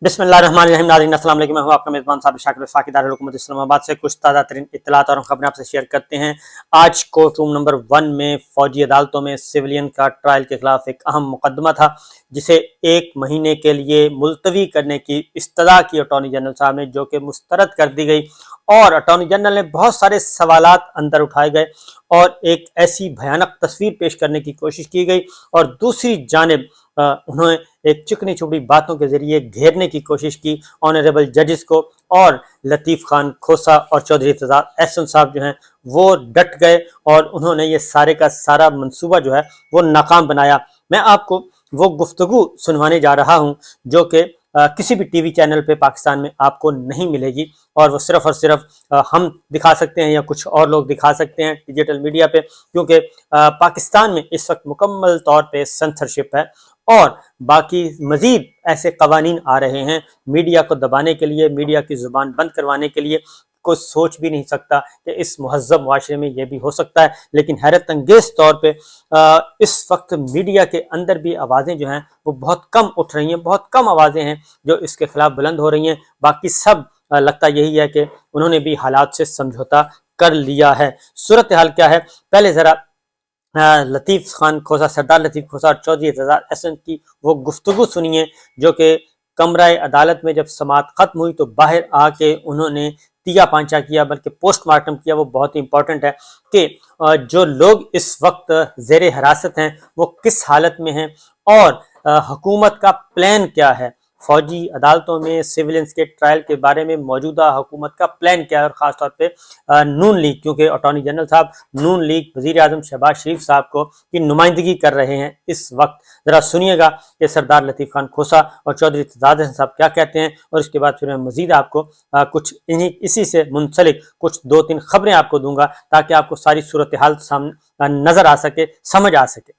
बिस्मिल्लाहिर्रहमानिर्रहीम। नाज़रीन अस्सलाम वालेकुम। मैं हूं आपका मेज़बान साबिर शाकिर वफाकी दारुल हुकूमत इस्लामाबाद से कुछ ताज़ा तरीन इत्तलात और खबरें आपसे शेयर करते हैं। आज कोर्ट रूम नंबर 1 में फ़ौजी अदालतों में सिविलियन का ट्रायल के खिलाफ एक अहम मुकदमा था, जिसे 1 महीने के लिए मुलतवी करने की इस्तदा की अटॉर्नी जनरल साहब ने, जो कि मुस्तरद कर दी गई। और अटॉर्नी जनरल ने बहुत सारे सवालात अंदर उठाए गए और एक ऐसी भयानक तस्वीर पेश करने की कोशिश की गई, और दूसरी जानिब उन्होंने एक चिकनी चुपड़ी बातों के जरिए घेरने की कोशिश की ऑनरेबल जजेस को। और लतीफ़ खान खोसा और चौधरी एतजाज़ एहसन साहब जो हैं वो डट गए और उन्होंने ये सारे का सारा मंसूबा जो है वो नाकाम बनाया। मैं आपको वो गुफ्तगू सुनवाने जा रहा हूँ जो कि किसी भी टीवी चैनल पे पाकिस्तान में आपको नहीं मिलेगी, और वो सिर्फ और सिर्फ हम दिखा सकते हैं या कुछ और लोग दिखा सकते हैं डिजिटल मीडिया पे, क्योंकि पाकिस्तान में इस वक्त मुकम्मल तौर पे सेंसरशिप है। और बाकी मज़ीद ऐसे कवानीन आ रहे हैं मीडिया को दबाने के लिए, मीडिया की ज़ुबान बंद करवाने के लिए। कोई सोच भी नहीं सकता कि इस महज़्ज़ब मुआशरे में ये भी हो सकता है। लेकिन हैरत अंगेज़ तौर पे इस वक्त मीडिया के अंदर भी आवाज़ें जो हैं वो बहुत कम उठ रही हैं, बहुत कम आवाज़ें हैं जो इसके खिलाफ बुलंद हो रही हैं। बाकी सब लगता यही है कि उन्होंने भी हालात से समझौता कर लिया है। सूरत हाल क्या है, पहले ज़रा लतीफ़ खान खोसा, सरदार लतीफ़ खोसा और चौधरी एतजाज़ एहसन की वो गुफ्तगू सुनिए, जो कि कमरा अदालत में जब समाअत ख़त्म हुई तो बाहर आके उन्होंने तिया पांचा किया, बल्कि पोस्टमार्टम किया। वो बहुत ही इंपॉर्टेंट है कि जो लोग इस वक्त ज़ेर हिरासत हैं वो किस हालत में हैं और हुकूमत का प्लान क्या है। फौजी अदालतों में सिविलियंस के ट्रायल के बारे में मौजूदा हुकूमत का प्लान क्या है, और ख़ास तौर पे नून लीग, क्योंकि अटॉर्नी जनरल साहब नून लीग वज़ीर आज़म शहबाज शरीफ साहब को की नुमाइंदगी कर रहे हैं इस वक्त। ज़रा सुनिएगा कि सरदार लतीफ़ खान खोसा और चौधरी एतजाज़ एहसन साहब क्या कहते हैं, और इसके बाद फिर मैं मज़ीद आपको कुछ इसी से मुंसलिक कुछ 2-3 खबरें आपको दूंगा, ताकि आपको सारी सूरत हाल सामने नज़र आ सके, समझ आ सके।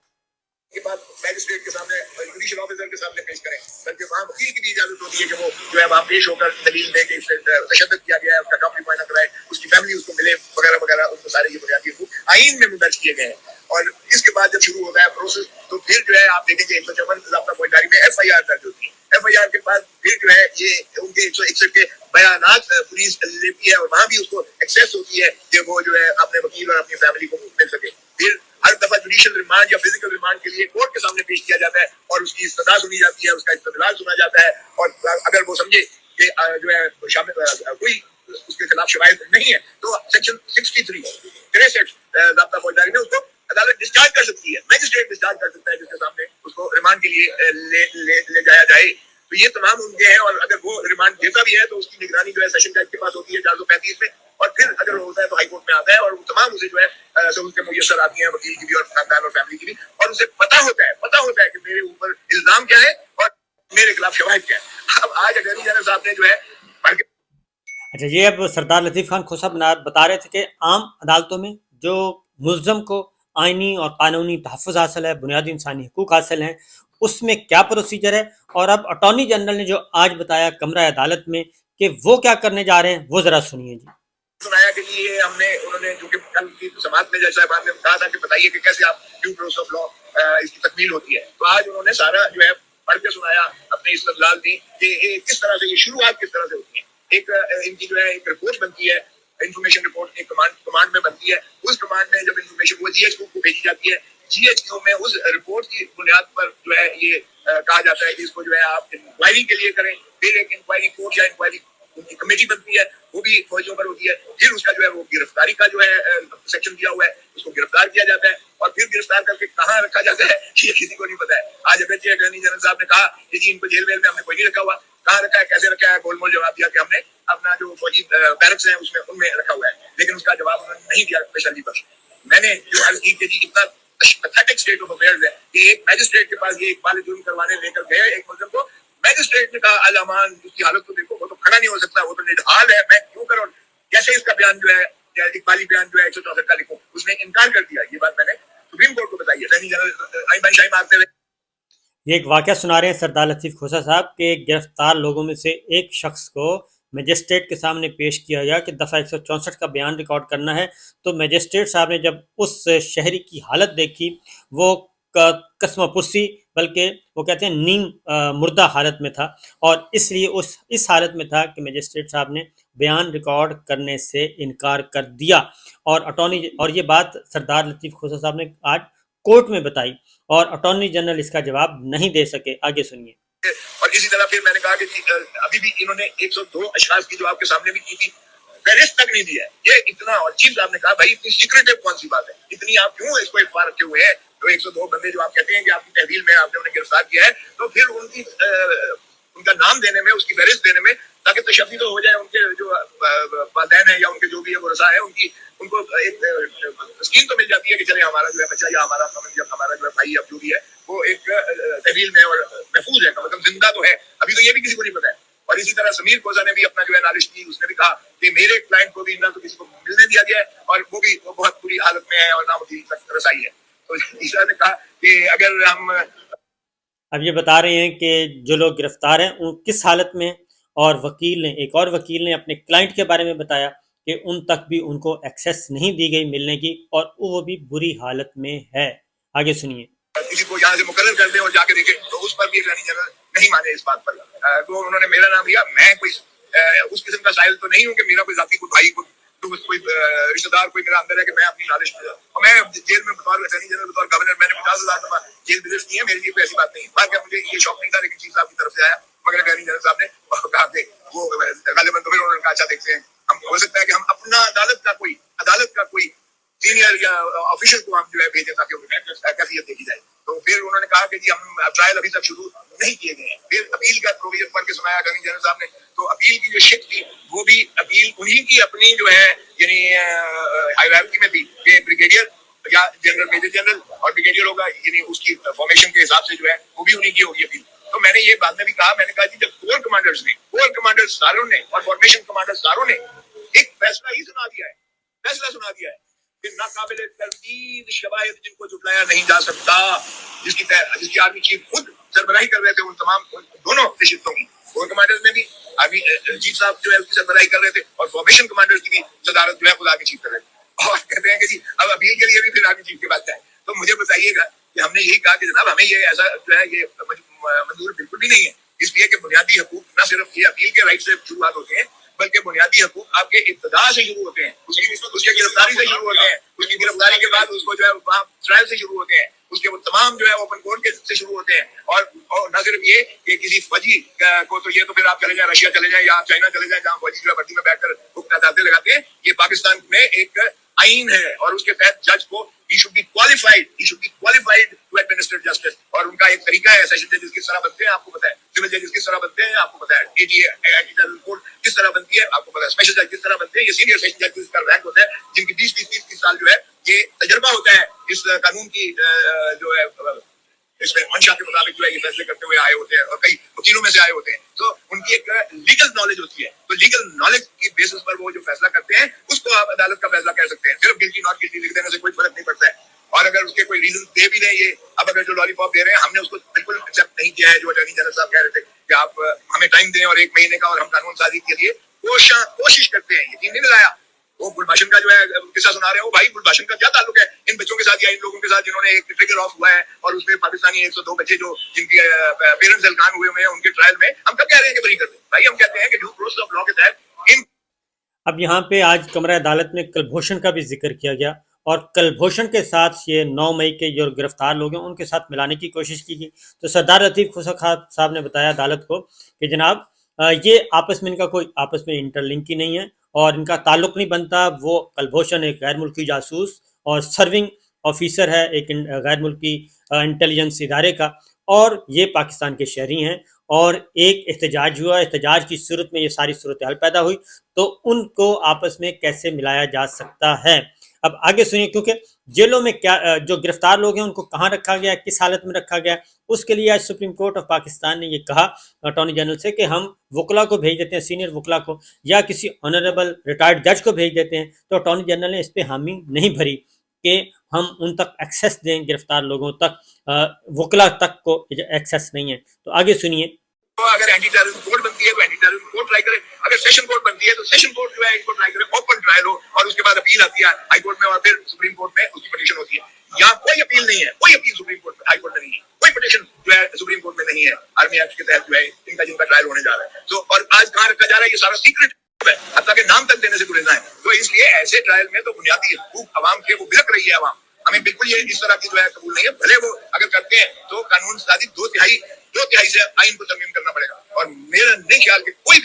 के बाद मैजिस्ट्रेट के सामने, जुडिशियल ऑफिसर के सामने पेश करें, बल्कि वहाँ वकील की भी इजाजत होती है कि वो जो है वहाँ पेश होकर दलील दे कि तशद्दुद किया गया है, उसका डॉक्टरी मुआयना कराए, उसकी फैमिली उसको मिले वगैरह वगैरह। उसको सारे ये बुनियादी हकूक आईन में दर्ज किए गए हैं। और इसके बाद जब शुरू होता है प्रोसेस, तो फिर जो है आप देखेंगे 154 ज़ाब्ता फौजदारी में FIR दर्ज होती है। FIR के बाद फिर जो है ये उनके 161 के बयानात पुलिस लेती है, और वहाँ भी उसको एक्सेस होती है कि वो जो है अपने वकील और अपनी फैमिली को मिल सके। फिर हर दफा जुडिशियल रिमांड या फिजिकल रिमांड के लिए कोर्ट के सामने पेश किया जाता है, और उसकी सजा सुनी जाती है, उसका इस्तदलाल सुना जाता है। और अगर वो समझे कि जो है शामिल कोई उसके खिलाफ शवाहिद नहीं है, तो सेक्शन 63 ज़ाब्ता फौजदारी में उसको अदालत डिस्चार्ज कर सकती है, मैजिस्ट्रेट डिस्चार्ज कर सकता है, जिसके सामने उसको रिमांड के लिए ले जाया जाए। तो ये तमाम उनके हैं, और अगर वो रिमांड देता भी है तो उसकी निगरानी जो है सेशन जज के पास होती है 435 में, और फिर अगर होता है तो हाई कोर्ट में आता है, और तमाम उसे जो है सहूलतें मुयस्सर आती हैं, वकील की भी और खानदान और फैमिली की भी, और उसे पता होता है कि मेरे ऊपर इल्जाम क्या है और मेरे खिलाफ शवाहिद क्या है। अब आज अटॉर्नी जनरल साहब ने जो है अच्छा, ये अब सरदार लतीफ़ खान खोसा बता रहे थे कि आम अदालतों में जो मुल्ज़म को आइनी और कानूनी तहफ़्फ़ुज़ हासिल है, बुनियादी इंसानी हकूक़ हासिल हैं, उसमें क्या प्रोसीजर है। और अब अटॉर्नी जनरल ने जो आज बताया कमरा अदालत में कि वो क्या करने जा रहे हैं, वो ज़रा सुनिए जी। सुनाया के लिए उन्होंने जो कि कल की समाअत में जज साहब ने कहा था कि बताइए कि कैसे आप ड्यू प्रोसेस ऑफ लॉ इसकी तकमील होती है। तो आज उन्होंने सारा जो है पढ़ के सुनाया, अपने इस्तदलाल दी कि किस तरह से ये शुरुआत किस तरह से होती है। एक इनकी जो है एक रिपोर्ट बनती है, इंफॉर्मेशन रिपोर्ट एक कमांड में बनती है। उस कमांड में जब इंफॉर्मेशन वो GHQ को भेजी जाती है, GHQ में उस रिपोर्ट की बुनियाद पर जो है ये कहा जाता है कि इसको जो है आप इंक्वायरी के लिए करें। फिर एक इंक्वायरी कोर्ट या इंक्वायरी उनकी कमेटी बनती है, वो भी फौजियों पर होती है। फिर उसका जो है वो गिरफ्तारी का जो है सेक्शन दिया हुआ है, उसको गिरफ्तार किया जाता है, और फिर गिरफ्तार करके कहाँ रखा जाता है ये किसी को नहीं पता है। आज अगर अटॉर्नी जनरल साहब ने कहा कि जी इनको जेल वेल में हमने कोई नहीं रखा हुआ, कहाँ रखा है, कैसे रखा है, गोलमोल जवाब दिया कि हमने अपना जो फौजी बैरक्स हैं उसमें उनमें रखा हुआ है। लेकिन उसका जवाब उन्होंने नहीं दिया स्पेशली पर। मैंने जो अर्ज की कि जी इतना पैथेटिक स्टेट ऑफ अफेयर्स है कि एक मैजिस्ट्रेट के पास ये इकबाल जुर्म करवाने लेकर गए एक मुल्ज़िम को, मैजिस्ट्रेट ने कहा अल-अमान, उसकी हालत तो देखो, वो तो खड़ा नहीं हो सकता, वो तो निढाल है, मैं क्यों करूं, कैसे इसका बयान जो है इकबाली बयान जो है 164 का लिखूं। उसने इनकार कर दिया। ये बात मैंने सुप्रीम कोर्ट को बताई है। अटॉर्नी जनरल आइमान शाही मारते हुए ये एक वाक़या सुना रहे हैं सरदार लतीफ़ खोसा साहब के गिरफ्तार लोगों में से एक शख्स को मजिस्ट्रेट के सामने पेश किया गया कि दफ़ा 164 का बयान रिकॉर्ड करना है। तो मजिस्ट्रेट साहब ने जब उस शहरी की हालत देखी, वो कसमपुसी बल्कि वो कहते हैं नीम मुर्दा हालत में था, और इसलिए इस हालत में था कि मजिस्ट्रेट साहब ने बयान रिकॉर्ड करने से इनकार कर दिया। और ये बात सरदार लतीफ़ खोसा साहब ने आज कोर्ट में बताई, और अटॉर्नी जनरल इसका जवाब नहीं दे सके। आगे सुनिए। और इसी तरह फिर मैंने कहा कि अभी भी इन्होंने 102 अशखास की जो आपके सामने भी की थी, फेहरिस्त तक नहीं दिया है। ये इतना, और चीफ साहब ने कहा भाई इतनी सीक्रेटिव कौन सी बात है, इतनी आप क्यों इसको इख्फा रखे हुए हैं? तो 102 बंदे जो आप कहते हैं कि आपकी तहवील में आपने उन्हें गिरफ्तार किया है, तो फिर उनका नाम देने में, उसकी फहरिस्त देने में, ताकि तशफ़ी तो हो जाए उनके जो वालिदैन है या उनके जो भी वरसा है उनको एक स्कीम तो मिल जाती है कि चले हमारा जो है बच्चा या हमारा जो है भाई अब जो भी है वो एक तहवील में और महफूज है, मतलब जिंदा तो है। अभी तो ये भी किसी को नहीं पता है। और इसी तरह समीर खोसा ने भी अपना जो है नालिश की, उसने भी कहा कि मेरे क्लाइंट को भी ना तो किसी को मिलने दिया गया है और वो बहुत बुरी हालत में है और ना उसकी तक रसाई है। तो ईसा ने कहा कि अगर हम अब ये बता रहे हैं कि जो लोग गिरफ्तार हैं उन किस हालत में, और एक और वकील ने अपने क्लाइंट के बारे में बताया कि उन तक भी उनको एक्सेस नहीं दी गई मिलने की, और वो भी बुरी हालत में है। आगे सुनिए। किसी को यहाँ से मुकर्रर कर दे और जाके देखे, तो उस पर भी अटॉर्नी जनरल नहीं माने इस बात पर। तो उन्होंने मेरा नाम लिया। मैं कोई उस किस्म का साहिल तो नहीं हूँ कि मेरा कोई जाती कोई भाई कोई रिश्तेदार कोई मेरा अंदर है कि मैं अपनी नालिश और मैं जेल में बतौर अटॉर्नी जनरल बतौर गवर्नर मैंने 50,000 दफा जेल विजिट की है। मेरे लिए कोई ऐसी बात नहीं है। बात मुझे ये शौक नहीं था, लेकिन चीफ साहब की तरफ से आया, मगर अटॉर्नी जनरल साहब ने कहा कि वो गालिबन, तो फिर उन्होंने कहा अच्छा देखते हैं, हम हो सकता है कि हम अपना अदालत का कोई सीनियर या ऑफिशियल को हम जो है भेजें ताकि कैफियत देखी जाए। तो फिर उन्होंने कहा कि जी हम ट्रायल अभी तक शुरू नहीं किए गए हैं। फिर अपील का प्रोविजन पढ़ के सुनाया अटॉर्नी जनरल साहब ने, तो अपील की जो शिक थी वो भी अपील उन्हीं की अपनी जो है यानी हायरार्की में थी कि ब्रिगेडियर या जनरल, मेजर जनरल और ब्रिगेडियर होगा, यानी उसकी फॉर्मेशन के हिसाब से जो है वो भी उन्हीं की होगी अपील। तो मैंने ये बाद में भी कहा, मैंने कहा जी जब कोर कमांडर्स सारों ने और फॉर्मेशन कमांडर सारों ने एक फैसला सुना दिया है कि नाकाबिले तरदीद शवाहिद जिनको जुटाया नहीं जा सकता, जिसकी आर्मी चीफ खुद सरबराही कर रहे थे उन दोनों नशिस्तों की, कोर कमांडर्स में भी आर्मी चीफ साहब जो है उसकी सरबराही कर रहे थे और फॉर्मेशन कमांडर्स की भी सदारत जो है खुद आर्मी चीफ कर रहे थे। और कहते हैं कि जी अब अपील के लिए भी फिर आर्मी चीफ के पास जाए। तो मुझे बताइएगा कि हमने यही कहा कि जनाब हमें ये ऐसा जो है ये मंजूर बिल्कुल भी नहीं है, इसलिए कि बुनियादी हकूक न सिर्फ ये अपील के राइट से शुरुआत होते हैं, बल्कि बुनियादी हकूक आपके इब्तिदा से शुरू होते हैं, उसके गिरफ्तारी से शुरू होते हैं, उसकी गिरफ्तारी के बाद उसको जो है वहाँ ट्रायल से शुरू होते हैं, उसके तमाम जो है ओपन कोर्ट के से शुरू होते हैं। और न सिर्फ ये कि किसी फौजी को तो ये तो फिर आप चले जाए रशिया चले जाए या आप चाइना चले जाए जहाँ फौजी जो है भर्ती में बैठकर अदालतें लगाते हैं। ये पाकिस्तान में एक आइन है और उसके तहत जज को he should be qualified to administer justice। और उनका एक तरीका है, सेशन जजेस किस तरह बनते हैं आपको पता है, सिविल जजेस किस तरह बनते हैं आपको पता है, एडिशनल कोर्ट किस तरह बनती है आपको पता है, स्पेशल जज किस तरह बनते हैं, ये सीनियर सेशन जज का रैंक होता है जिनकी 20-30 साल जो है ये तजर्बा होता है इस कानून की जो है इसमें मंशा के मुताबिक जो है ये फैसले करते हुए आए होते हैं और कई वकीलों में से आए होते हैं। तो उनकी एक लीगल नॉलेज होती है, तो लीगल नॉलेज की बेसिस पर वो जो फैसला करते हैं उसको आप अदालत का फैसला कह सकते हैं। सिर्फ गिल्टी नॉट गिल्टी लिख देने से कोई फर्क नहीं पड़ता है। और अगर उसके कोई रीजन दे भी दें, ये अब अगर जो लॉलीपॉप दे रहे हैं हमने उसको बिल्कुल एक्सेप्ट नहीं किया है। जो अटॉर्नी जनरल साहब कह रहे थे कि आप हमें टाइम दें और 1 महीने का और हम कानून साजी के लिए कोशिश करते हैं, यकीन नहीं दिलाया। वो गुलभाषण का जो है किस्सा सुना रहे हो, भाई गुलभाषण का क्या ताल्लुक है इन बच्चों के साथ या इन लोगों के साथ जिन्होंने एक ट्रिगर ऑफ हुआ है और उसमें पाकिस्तानी 102 बच्चे जो जिनके पेरेंट्स हलकान हुए हैं उनके ट्रायल में हम कब कह रहे हैं कि बरी कर दें? भाई हम कहते हैं कि ड्यू प्रोसेस ऑफ लॉ के तहत इन। अब यहाँ पे आज कमरा अदालत में कुलभूषण का भी जिक्र किया गया और कुलभूषण के साथ ये 9 मई के जो गिरफ्तार लोग हैं उनके साथ मिलाने की कोशिश की गई। तो सरदार लतीफ़ खोसा साहब ने बताया अदालत को कि जनाब ये इनका कोई आपस में इंटरलिंक ही नहीं है और इनका ताल्लुक नहीं बनता। वो कुलभूषण एक गैर मुल्की जासूस और सर्विंग ऑफिसर है एक गैर मुल्की इंटेलिजेंस इदारे का, और ये पाकिस्तान के शहरी हैं। और एक एहतजाज हुआ, एहतजाज की सूरत में ये सारी सूरत हाल पैदा हुई, तो उनको आपस में कैसे मिलाया जा सकता है। अब आगे सुनिए, क्योंकि जेलों में क्या जो गिरफ्तार लोग हैं उनको कहाँ रखा गया, किस हालत में रखा गया, उसके लिए आज सुप्रीम कोर्ट ऑफ पाकिस्तान ने ये कहा अटॉर्नी जनरल से कि हम वकला को भेज देते हैं, सीनियर वकला को या किसी ऑनरेबल रिटायर्ड जज को भेज देते हैं। तो अटॉर्नी जनरल ने इस पर हामी नहीं भरी कि हम उन तक एक्सेस दें, गिरफ्तार लोगों तक, वकला तक को एक्सेस नहीं है। तो आगे सुनिए। तो अगर एंटी टेररिज्म कोर्ट बनती है तो एंटी टेररिज्म कोर्ट ट्राई करे, अगर सेशन कोर्ट बनती है तो सेशन कोर्ट जो है इनको ट्राई करे, ओपन ट्रायल हो और उसके बाद अपील आती है हाई कोर्ट में और फिर सुप्रीम कोर्ट में उसकी पिटीशन होती है। यहाँ कोई अपील नहीं है, कोई अपील सुप्रीम कोर्ट में, हाई कोर्ट में नहीं है, कोई पिटिशन जो है सुप्रीम कोर्ट में नहीं है आर्मी एक्ट के तहत जो है इनका जिनका ट्रायल होने जा रहा है। तो और आज कहाँ रखा जा रहा है, ये सारा सीक्रेट है, हत्या के नाम तक देने से गुरेजा है। तो इसलिए ऐसे ट्रायल में तो बुनियादी हकूक अवाम के वो बिलक रही है अवाम, हमें बिल्कुल ये इस तरह की जो है कबूल नहीं है। भले वो अगर करते हैं तो कानून साजी दो तिहाई से आइन को तरमीम करना पड़ेगा। और मेरा नहीं ख्याल कि कोई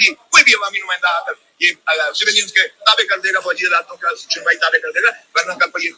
भी अवामी नुमाइंदा आकर ये सिविलियंस के ताबे कर देगा, फौजी अदालतों का सुनवाई ताबे कर देगा, वरना कल पर ये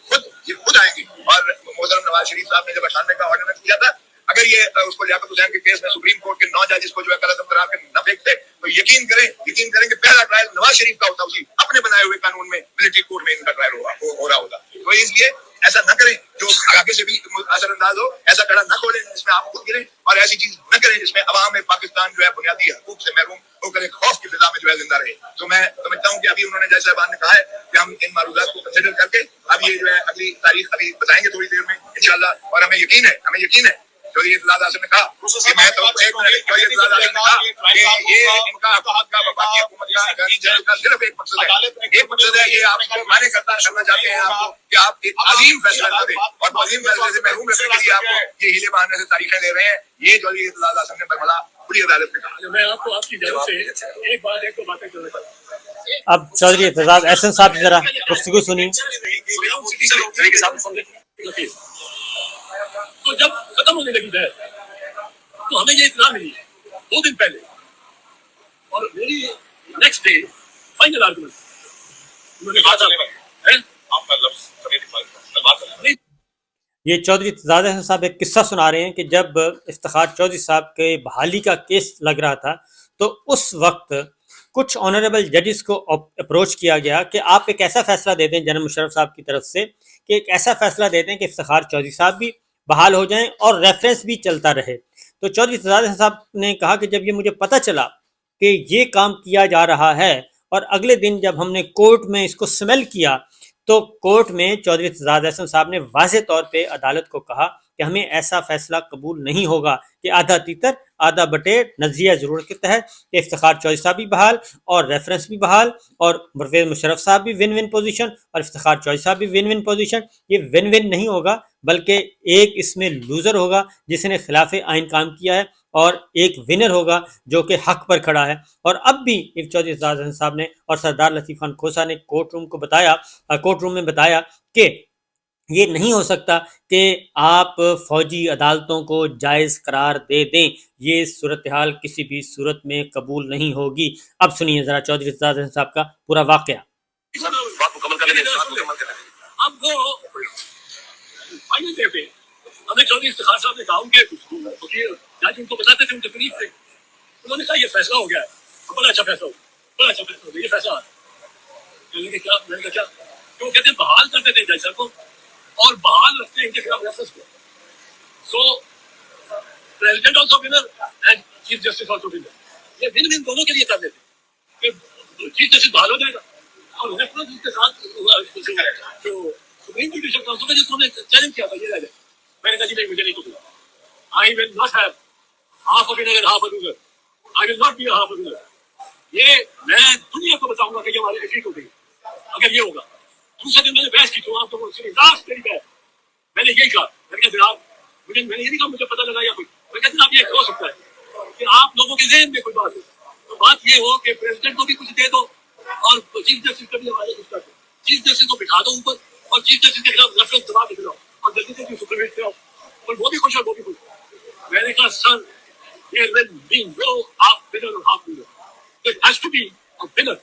खुद आएंगे। और मोहतरम नवाज शरीफ साहब ने जब अठानवे का ऑर्डिनेंस किया था, अगर ये उसको लियाकत हुसैन के केस में सुप्रीम कोर्ट के 9 जजेस को जो है गलत करार के न फेंकते तो यकीन करें कि पहला ट्रायल नवाज शरीफ का होता, उसी अपने बनाए हुए कानून में मिलिट्री कोर्ट में इनका ट्रायल हो रहा होता। तो इसलिए ऐसा न करें जो आगे से भी असरअंदाज हो, ऐसा कड़ा न खोलें जिसमें आप खुद गिरें, और ऐसी चीज न करें जिसमें अवाम में पाकिस्तान जो है बुनियादी हकूक से महरूम होकर एक खौफ की फिजा में जो है जिंदा रहे। तो मैं समझता हूँ कि अभी उन्होंने जज साहबान ने कहा है कि हम इन मारूदात को कंसिडर करके अब ये जो है अगली तारीख अभी बताएंगे थोड़ी देर में इंशाल्लाह। और हमें यकीन है चौधरी इत्तलात आसिम ने कहा कि मैं तो एक मिनट, चौधरी इत्तलात आसिम ने कहा कि ये इनका हुकूमत का वफाकी हुकूमत का अटॉर्नी जनरल का सिर्फ एक मकसद है, ये आपको माने करना चाहते हैं आपको कि आप एक अजीम फैसला कर दें, और अजीम फैसले से महरूम रखने के लिए आपको ये हीले बहाने से तारीखें ले रहे हैं। ये चौधरी इत्तलात आसिम ने बरमला पूरी अदालत में कहा। मैं आपको आपकी जगह से एक दो बातें करना चाहता हूं। अब चौधरी एतजाज एहसन साहब जरा गुफ्तगू सुनिए। तो जब खत्म होने लगी बहस तो हमें ये इत्तला मिली 2 दिन पहले, और मेरी नेक्स्ट डे फाइनल आर्गुमेंट उन्होंने कहा था ये चौधरी इत्तजाज एहसन साहब एक किस्सा सुना रहे हैं कि जब इफ्तिखार चौधरी साहब के बहाली का केस लग रहा था तो उस वक्त कुछ ऑनरेबल जजेस को अप्रोच किया गया कि आप एक ऐसा फैसला दे दें जनरल मुशर्रफ साहब की तरफ से कि एक ऐसा फैसला दे दें कि इफ्तिखार चौधरी साहब भी बहाल हो जाएं और रेफरेंस भी चलता रहे। तो चौधरी इत्तजाज साहब ने कहा कि जब ये मुझे पता चला कि ये काम किया जा रहा है, और अगले दिन जब हमने कोर्ट में इसको स्मेल किया तो कोर्ट में चौधरी इत्तजाज साहब ने वाज़ेह तौर पे अदालत को कहा कि हमें ऐसा फैसला कबूल नहीं होगा कि आधा तीतर आधा बटेर नज़रिया ज़रूरत के तहत कि इफ्तिखार चौधरी साहब भी बहाल और रेफरेंस भी बहाल और परवेज़ मुशर्रफ साहब भी विन विन पोजीशन और इफ्तिखार चौधरी साहब भी विन विन पोजीशन। ये विन विन नहीं होगा बल्कि एक इसमें लूज़र होगा जिसने खिलाफ आइन काम किया है, और एक विनर होगा जो कि हक पर खड़ा है। और अब भी चौधरी इत्तजाज साहब ने और सरदार लतीफ़ खान खोसा ने कोर्ट रूम में बताया कि ये नहीं हो सकता कि आप फौजी अदालतों को जायज़ करार दे दें, ये सूरत हाल किसी भी सूरत में कबूल नहीं होगी। अब सुनिए ज़रा चौधरी इत्तजाज साहब का पूरा वाक़या। अब वो फाइनल डे पे हमें चौधरी इफ्तिखार साहब ने कहा कि जज उनको बताते थे उनके करीब से, उन्होंने कहा ये फैसला हो गया है, बड़ा अच्छा फैसला हो गया, ये फैसला मैंने कहा क्या, क्यों कहते हैं बहाल करते थे जज साहब को और बहाल रखते हैं इनके खिलाफ रेफरेंस को। सो president also winner and chief justice also winner, ये विन विन दोनों के लिए कर देते कि चीफ जस्टिस बहाल हो जाएगा और रेफरेंस के साथ जो सुप्रीम जुडिशियल काउंसिल में जिसको हमने चैलेंज किया था ये रह जाए। मैंने कहा जी नहीं, मुझे नहीं कबूल, I will not have half a winner and half a loser, I will not be a half a loser. ये मैं दुनिया को बताऊंगा कि ये हमारी डिफीट हो गई अगर ये होगा। दूसरे दिन मैंने बहस की तो आप लोगों से लास्ट मेरी बहस मैंने यही कहा, मैंने कहा मैंने ये नहीं कहा मुझे पता लगा या कोई, मैं कहते आप ये हो सकता है कि आप लोगों के ज़हन में कोई बात हो, तो बात ये हो कि प्रेसिडेंट को भी कुछ दे दो और चीफ जस्टिस को भी हमारे कुछ कर दो, चीफ जस्टिस को बिठा दो ऊपर और चीफ जस्टिस के खिलाफ रेफरेंस दबा के खिलाओ और जल्दी से सुप्रीम कोर्ट पे आओ, और वो भी खुश और वो भी खुश। मैंने कहा sir there will be no half winner or half loser. It has to be a winner.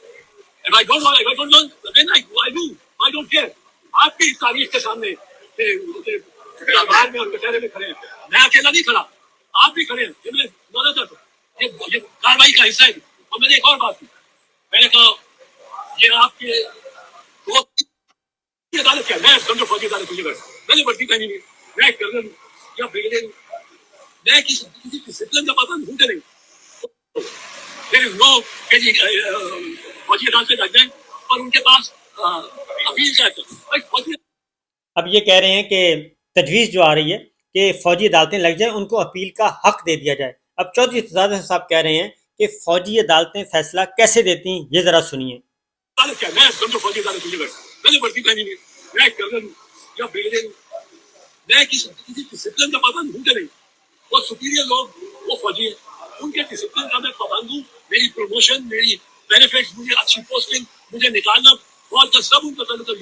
If I don't win, then I do. I don't care. आपकी तारीख के सामने बाहर में और कचहरे में खड़े हैं, मैं अकेला नहीं खड़ा, आप भी खड़े हैं, ये मैं बोला था ये कार्रवाई का हिस्सा है। और मैंने एक और बात की, मैंने कहा ये आपके अदालत क्या, मैं समझो फौजी अदालत मुझे मैंने वर्दी पहनी नहीं, मैं कर्नल या ब्रिगेडियर, मैं किसी डिसिप्लिन का पाबंद हूं नहीं। देयर इज नो फौजी अदालत से जज और उनके पास अपील का। अब ये कह रहे हैं कि तजवीज़ जो आ रही है कि फौजी अदालतें लग जाए, उनको अपील का हक दे दिया जाए। अब चौधरी इत्तजाज साहब कह रहे हैं कि फौजी अदालतें फैसला कैसे देती हैं, ये जरा सुनिए। मैं समझो फौजी अदालत मैंने वर्दी पहनी नहीं, मैं कर्नल या ब्रिगेडियर, मैं किसी डिसिप्लिन का पाबंद हूँ कि नहीं? वो सुपीरियर लोग, वो फौजी हैं, उनके डिसिप्लिन का मैं पाबंद हूँ। मेरी प्रमोशन, मेरी बेनिफिट्स, मुझे अच्छी पोस्टिंग, मुझे निकालना, फौज का सब उनका तलब कर।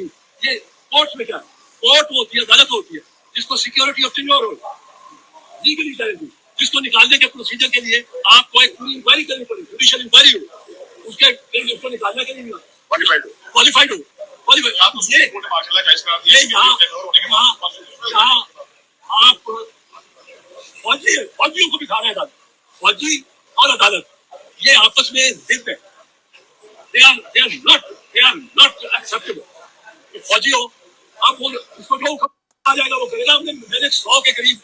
ये कोर्ट में क्या है? कोर्ट होती है, अदालत होती है, जिसको सिक्योरिटी ऑफ टेन्योर हो, लीगली चैलेंज, जिसको निकालने के प्रोसीजर के लिए आपको एक पूरी इंक्वायरी करनी पड़ेगी, जुडिशियल इंक्वायरी हो, उसके उसको निकालने के लिए क्वालिफाइड हो। आप ये यहाँ आप फौजियों को भी खा रहे हैं। फौजी और अदालत ये आपस में जिद है। They are not acceptable। फौजी हो आप, वो उसको जो आ जाएगा वो करेगा। मैंने 100 के करीब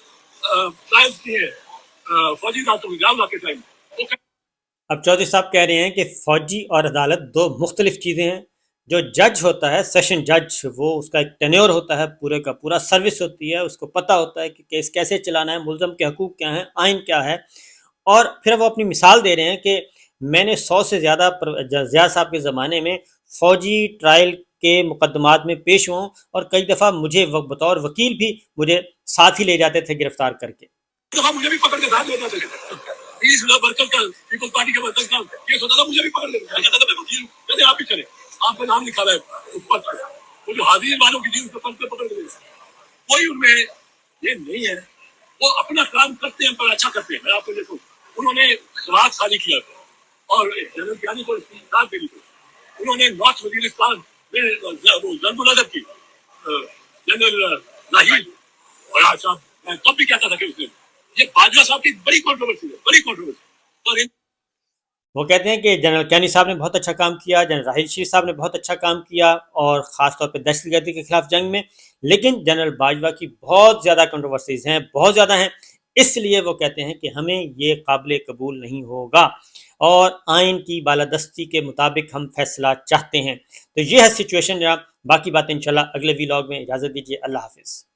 ट्रायल्स किए हैं फौजी दांतों में, ग्राम के टाइम। अब चौधरी साहब कह रहे हैं कि फौजी और अदालत दो मुख्तलिफ चीज़ें हैं। जो जज होता है, सेशन जज, वो उसका एक टेन्योर होता है, पूरे का पूरा सर्विस होती है, उसको पता होता है कि केस कैसे चलाना है, मुल्ज़म के हकूक़ क्या हैं, आइन क्या है। और फिर वो अपनी मिसाल दे रहे हैं कि मैंने 100 से ज़्यादा ज़िया साहब के ज़माने में फ़ौजी ट्रायल के मुकदमात में पेश हुआ और कई दफ़ा मुझे बतौर वकील भी मुझे साथ ही ले जाते थे गिरफ्तार करके। तो मुझे भी पकड़ के साथ ले जाते थे। वर्कर का, पीपल्स पार्टी के वर्कर का केस होता था, मुझे भी पकड़ लेते थे। आप भी चले, आपका नाम लिखा है ऊपर, वो जो हाजिर वालों की चीज पकड़ के कोई उनमें ये नहीं है। वो अपना काम करते हैं पर अच्छा करते हैं। मैं आपको देखूं, उन्होंने सवाल खाली किया और जनरल ज्ञानी को इस्तीफा दे दी। उन्होंने नॉर्थ वजीरिस्तान में जंगुल अदब की जनरल नाहिद और साहब, मैं तब भी कहता था कि उसने ये बाजवा साहब की बड़ी कंट्रोवर्सी है, बड़ी कंट्रोवर्सी। और वो कहते हैं कि जनरल कैनी साहब ने बहुत अच्छा काम किया, जनरल राहिल शीर साहब ने बहुत अच्छा काम किया और ख़ास तौर पे दहशतगर्दी के खिलाफ जंग में, लेकिन जनरल बाजवा की बहुत ज़्यादा कंट्रोवर्सीज़ हैं, बहुत ज़्यादा हैं। इसलिए वो कहते हैं कि हमें ये काबिल कबूल नहीं होगा और आइन की बालादस्ती के मुताबिक हम फैसला चाहते हैं। तो ये है सिचुएशन जनाब। बाकी बातें इंशाल्लाह अगले व्लॉग में। इजाज़त दीजिए, अल्लाह हाफिज़।